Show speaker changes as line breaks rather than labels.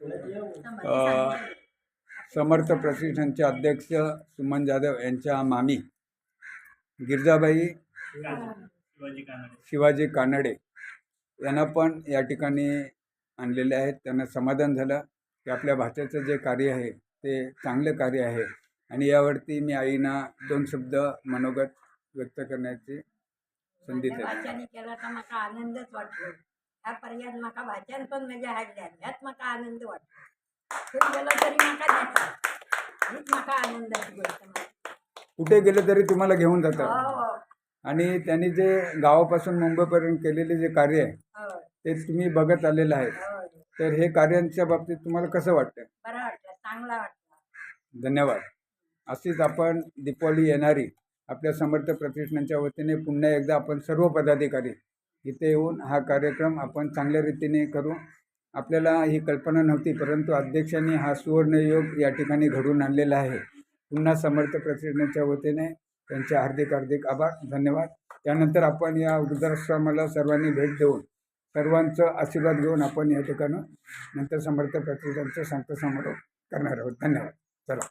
अ, समर्थ प्रतिष्ठानचे अध्यक्ष सुमन जाधव यांच्या मामी गिरजाबाई शिवाजी कानडे यांना पण या ठिकाणी आणलेले आहेत. त्यांना समाधान झालं की आपल्या भाषेचं जे कार्य आहे ते चांगलं कार्य आहे आणि यावरती मी आईना दोन शब्द मनोगत व्यक्त करण्याची संधी दिली.
भाषाने केला तर मला आनंदच वाटतो. ह्या पर्यायात म्हाका भाषण पण मजा हाडल्या, ह्यात म्हाका आनंद वाटतो. कुठे गेलो तरी म्हाका देतात, हीच म्हाका आनंदाची गोष्ट.
कुठे गेले तरी तुम्हाला घेऊन जातात
हो
आणि त्यांनी जे गावापासून मुंबईपर्यंत केलेले जे कार्य आहे
हो
ते तुम्ही बघत आलेलं आहे.
हो.
तर हे कार्यांच्या बाबतीत तुम्हाला कसं वाटतं?
बरं वाटलं, चांगला वाटलं.
धन्यवाद. अशीच आपण दीपावली येणारी आपल्या समर्थ प्रतिष्ठानच्या वतीने पुन्हा एकदा आपण सर्व पदाधिकारी इथे येऊन हा कार्यक्रम आपण चांगल्या रीतीने करू. आपल्याला ही कल्पना नव्हती, परंतु अध्यक्षांनी हा सुवर्णयोग या ठिकाणी घडवून आणलेला आहे. पुन्हा समर्थ प्रतिष्ठानच्या वतीने त्यांचे हार्दिक हार्दिक आभार, धन्यवाद. त्यानंतर आपण या वृद्धाश्रमाला सर्वांनी भेट देऊन सर्वांचं आशीर्वाद घेऊन आपण या ठिकाणी नंतर समर्थ प्रतिष्ठानचं संत समारोप करणार आहोत. धन्यवाद. चला.